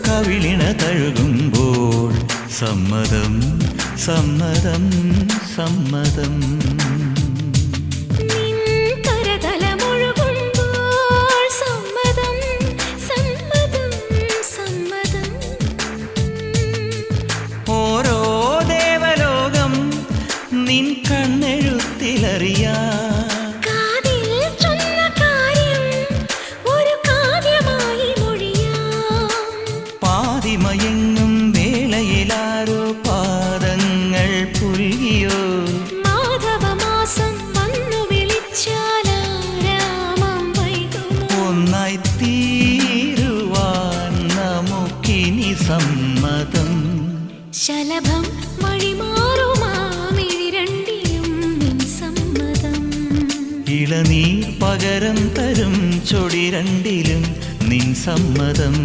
കവിളിണ തഴുകുമ്പോൾ സമ്മതം സമ്മതം സമ്മതം. ഓരോ ദേവലോകം നിൻ കണ്ണെഴുത്തിലറിയാ പാതിമയങ്ങും വേളയിലാരോ പാദങ്ങൾ പുൽകിയോ മാധവമാസം വന്നു വിളിച്ചാലാരാമം വൈകുമോ ഒന്നായി തീരുവാൻ നമുക്കിനി സമ്മതം. ശലഭം വഴിമാറുമാമിരണ്ടിലും നിൻ സമ്മതം. ഇളനീർ പകരം തരും ചൊടി രണ്ടിലും നിൻ സമ്മതം.